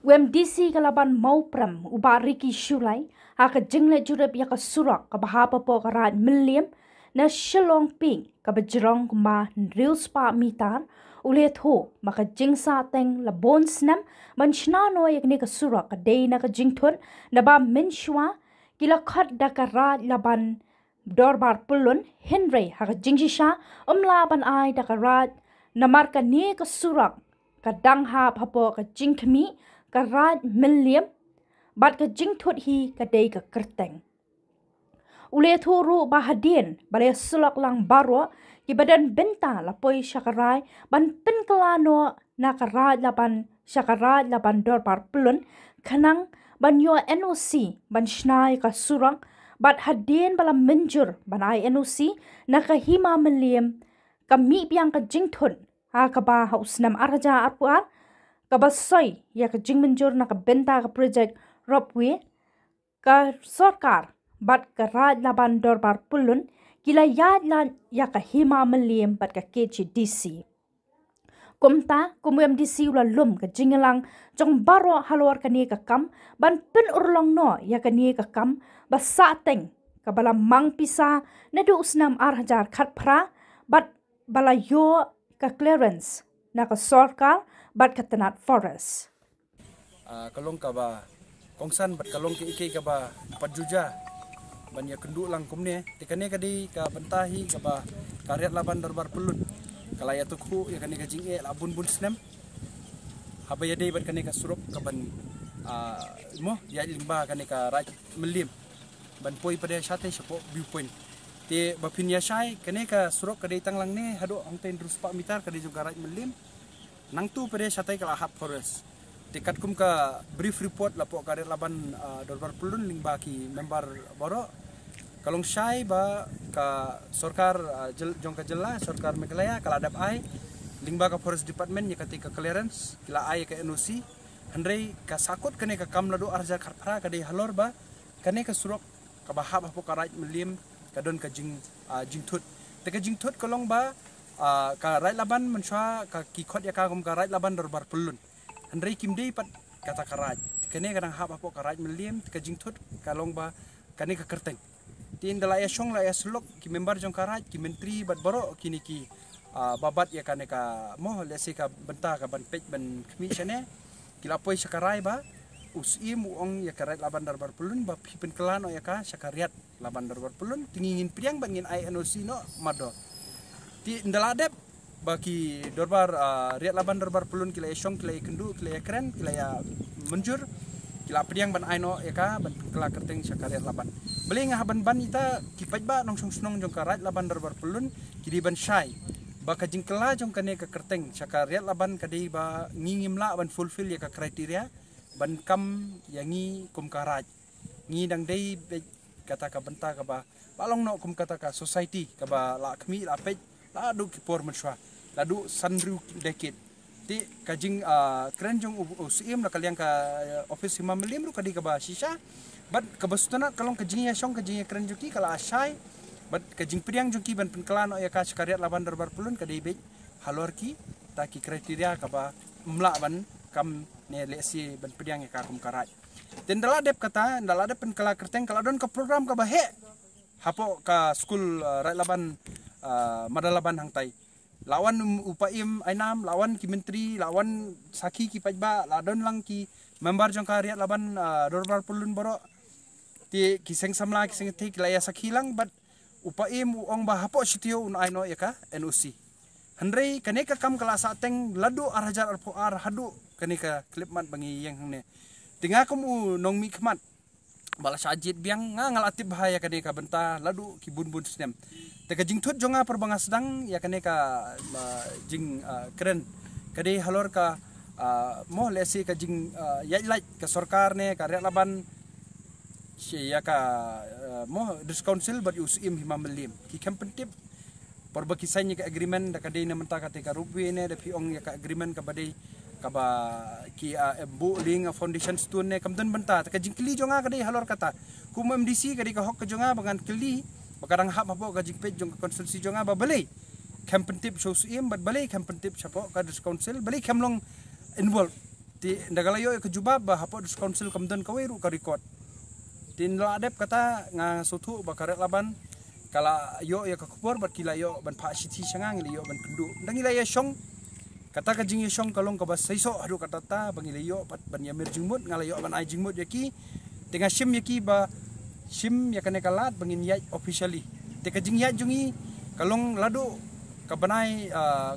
UMDC kalaban maupram uba Riki Shulai haka jingle jurep ya surak ka bahapa po karat milliam na shalong ping ka bajrong kuma real spa mitar ulet ho maka jingsa teng la bonsnam man shnano yak ne ka surak ka day na ka jingthun na ba menshwa kila khat da ka rat laban dorbar pulun Henry haka jingshisha umlaban ai da ka rat namar ka ne ka surak ka dangha hapo ka jingthmi ka rat milliam bat ka jingthut hi ka day ka kerteng ule thuru bahadien bale sulak lang baro ki badan benta lapoi syakarai ban penkelano na ka rat laban syakarat laban dor par plun kanang ban yo NOC ban shnai ka surang bat hadien bala menjur ban ai NOC na ka hima milliam ka mi biang ka jingthut ha ka ba hausnam arja arpuar kabasoi ya ka jingmenjur na ka benta ka project ropwe ka sarkar bat ka rad laban dorbar pulun kila yad lan ya ka hima milliam bat ka KCDC kumta UMDC ula lum ka jingalang jong baro halor ka ni ka kam ban pen urlong no ya ka ni ka kam basa teng ka bala mang pisa na du usnam arhajar khat phra bat bala yo ka clearance na ka sarkar bat ka tanat forest kalong ka ba kongsan bat kalong ke ike ka ba pajuja ban ya kendu lang kumne tikane ka di ka bentahi ka ba karyat laban darbar pelun kalaya tukhu ya kane ka jinge labun bun snem haba ya dei bat kane ka surup ka ban mo ya limba kane ka raj melim ban poi pada sate sepo viewpoint te bapin ya shai kane ka surup ka dei tanglang ne hado angten ruspa mitar ka dei juga raj melim nang tu pada sate ka hap forest tikat kum ka brief report lapo karyat laban darbar pelun limba ki member boro kalong syai ba ka sarkar jong ka jela sarkar Meghalaya kaladap ai lingba ka forest department nya ketika clearance kila ai ka NOC handrei ka sakut kane ka kam ladu arja kharphara ka dei halor ba kane ka surok ka bahab hapo ka right melim ka don ka jingthut te ka jingthut kalong ba ka right laban mensha ka kikhot ya ka kum ka right laban darbar pulun handrei kimdei pat kata karaj kane kadang hab hapo ka right melim ka jingthut kalong ba kane ka kerteng tin dala ya syong la ya sulok ki member jong karaj ki menteri bat baro kini ki babat ya kane ka mo lesi ka benta ka ban pej ban khmi chane kila poi sakarai ba usim uong ya karat laban darbar pulun ba pipen kelano ya ka sakariat laban darbar pulun tingin priang bangin ai NOC no mado ti ndala dep baki dorbar riat laban darbar pulun kila ya syong kila ya kendu kila ya keren kila ya menjur kila priang ban ai no ya ka ban kela kerteng sakariat laban beli ngahaban ban ita kipaj ba nong snong jong karat laban darbar pulun kidi ban syai ba ka jingkela jong kane ka kerteng sakariat laban kadei ba ngingim la ban fulfill ya ka kriteria ban kam yangi kum karaj ngi dang dei kata ka benta ka ba balong no kum kata ka society ka ba la khmi la pej la du ki por menswa la du sanru dekit ti ka jing kren jong usim la kaliang ka office hima melim ru kadi ka ba shisha bat kabastana kalong kajing ya syong kajing ya keren juki kala asai bat kajing priang juki ban penkelano ya ka sekariat laban darbar pulun ka dei halor ki ta ki kriteria ka ba mla ban kam ne lesi ban priang ya ka kum karaj den dala dep kata dala dep penkela kerteng kala don ka program ka ba he hapo ka school rai laban madalaban hangtai lawan upaim ainam lawan ki menteri lawan saki ki pajba ladon lang ki member jong kariat laban dorbar pulun boro ti kiseng samla kiseng tik laya sakilang bat upaim uong ba hapo sitio un aino ya ka NOC handrei kaneka kam kala sateng ladu arhajar arpo ar hadu kaneka klipmat bangi yang ne tinga kum nong mikmat bala sajid biang ngalatib bahaya kaneka benta ladu kibun-bun snem teka jingthut jonga perbanga sedang ya kaneka jing keren kade halor ka mo lesi ka jing yailat ka sarkar ne karyat laban ya ka mo dis council bat usim hima melim ki kampentip porba kisanya ka agreement da kadai na menta ka teka rupi ne da piong ya ka agreement ka badai ka ba ki bu ling foundation stone ne kamten benta ka jing kli jonga kadai halor kata kum MDC kadai ka hok ka jonga bangan kli bakarang hap hapo ka jing pej jong ka konstitusi jonga ba balai kampentip so usim bat balai kampentip chapo ka dis council balai kamlong involve ti ndagalayo ke jubab ba hapo dus council kamdan kawiru ka record tin la adep kata nga sutu ba karet laban kala yo ya ka kubor bat kila yo ban pha sithi sangang li yo ban kendu ndangila ya syong kata ka jing syong kalong ka ba saiso adu kata ta bangila yo bat ban ya mir jingmut ngala yo ban ai jingmut yaki tenga sim yaki ba sim ya kane kalat bangin ya officially te ka jing ya jungi kalong ladu ka banai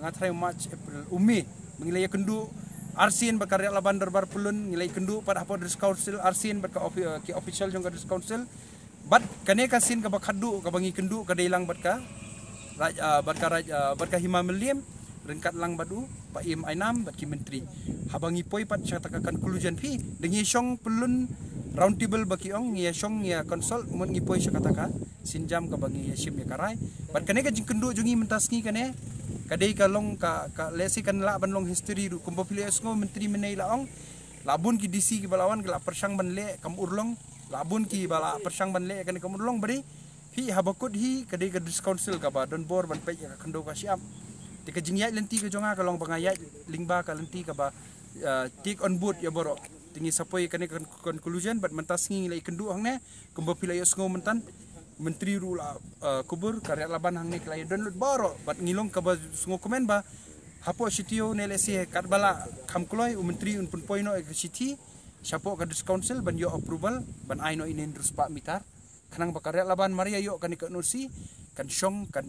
ngathrai March April umi bangila ya kendu Arsin berkarya laban darbar pulun nilai kendu pada apa dis council Arsin berka official jong dis council bat kane kasin ka bakhadu ka bangi kendu ka deilang berka berka hima meliam rengkat lang badu pa im ainam bat ki menteri habangi poi pat syata conclusion fi dengi syong pulun round table baki ong ya syong ya konsol mun ngi poi syata ka sinjam ka bangi sim ya karai bat kane ka jing kendu jungi mentasngi kane kadai kalong ka lesi kan la ban long history ru kumpo pilih esgo menteri menai laong labun ki disi ki balawan kala persang ban le kam urlong labun ki bala persang ban le kan kam urlong bari hi habakut hi kadai ka dis council ka ba don bor ban pe ka kendo ka siap te ka jingyai lenti ka jonga kalong bangayai lingba ka lenti ka ba take on board ya boro tingi sapoi kan conclusion bat mentas ngi lai kendu hang ne kumpo pilih esgo mentan menteri rula kubur karya laban hang nek lai download boro bat ngilong ka ba sungo komen ba hapo sitio ne lesi kat bala kham kloi menteri un pun poino e siti sapo ka dis council ban yo approval ban aino inen rus pak mitar kanang ba karya laban maria yo kan ka nusi kan syong kan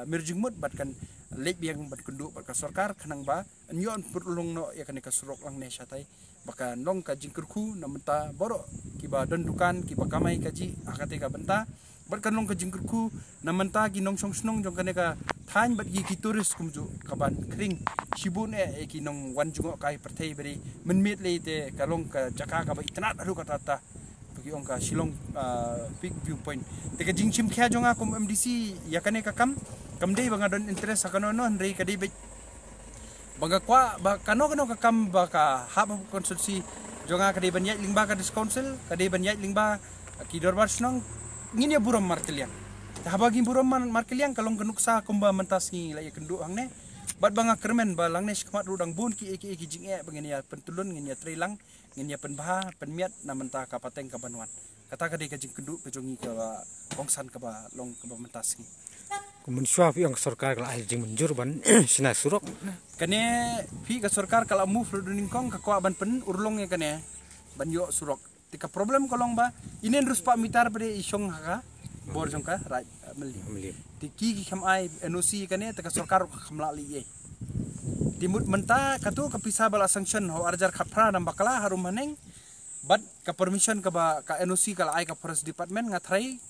mirjing mut bat kan lek biang bat kundu bat ka sarkar kanang ba nyo un purlong no ya kan ka surok lang ne satai baka nong ka jingkurku namenta boro kiba don dukan kiba kamai kaji akate ka benta berkan long kejingkurku namenta gi nong song snong jong kane ka than bat gi turis kumju kaban kring sibun ki nong wan jungo kai perthai beri menmit le te kalong ka jaka ka ba itna aru kata ta bagi ong ka silong big viewpoint te ka jing chim kha jonga kum MDC ya kane ka kam dei banga don interest sakano no ndrei ka dei banga kwa ba kano ka kam ba ka hab konsulsi jonga ka dei ban yai lingba ka dis council ka dei ban yai lingba ki dorbar snong ngin ya buram markeliang habagi buram markeliang kalong genuksa kumba mentas ngi la ya kendu hang ne bat banga kermen ba lang ne skmat rudang bun ki eki jing bangin ya pentulun ngin ya trilang ngin ya penbaha penmiat na menta ka pateng ka banwan kata ka de ka jing kendu ke jongi ka kongsan ka ba long ka ba mentas ngi kumun syaf yang sarkar kala ai jing menjur ban sina surok kane fi ka sarkar kala move ruduning kong ka kwa ban pen urlong ya kane ban yo surok tika problem kolong ba inen rus pak mitar pada isyong haka bor jong ka raj meli tiki ki kham ai NOC kane tika sarkar khamla li ye timut menta katu kapisa bala sanction ho arjar khapra nam bakala harum maneng bat ka permission ka ba ka NOC kala ai ka forest department ngathrai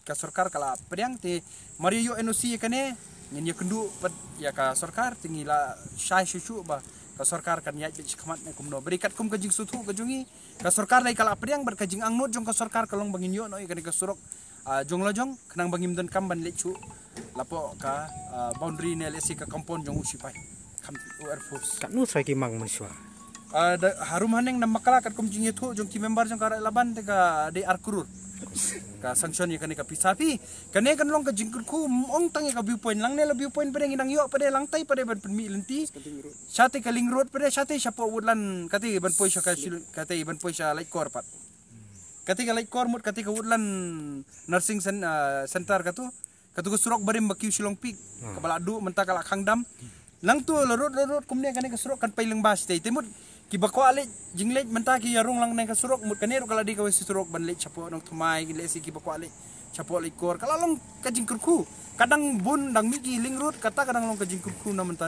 ka sarkar kala pediang te mari yo NOC kane ngin ya kendu pat ya ka sarkar tingila syai syucu ba ka sarkar kan yai bich khamat ne kumno berikat kum kajing sutu kajungi ka sarkar lai kala priang ber kajing angnut jong ka sarkar kalong bangin yo noi kan ka surok jong lojong kenang bangim dan kam ban lechu lapo ka boundary ne lesi ka compound jong usipai kam air force kan nu sai ki mang manswa harum haneng nam makala kat kum jing yetu jong ki member jong ka laban te ka de arkurur ka sanction ya kan ka pisapi kane kan long ka jingkurku ong tangi ka viewpoint lang ne la viewpoint pare nginang yo pare lang tai pare ban penmi lenti sate ka ling road pare sate sapo woodland kati ban poi sa kati ban poi sa light core pat kati ka light core mut kati ka woodland nursing center katu ka surok barim bakiu silong pik ka baladu menta kala khangdam lang tu lorot kumne kane ka surok kan pailang bas tei timut ki bakwa ale jinglej menta ki yarung lang nang ka surok mut kanero kala di ka wis surok ban le chapo nang thumai ki le si ki bakwa ale chapo le kor kala long ka jingkurku kadang bun dang mi ki ling road kata kadang long ka jingkurku na menta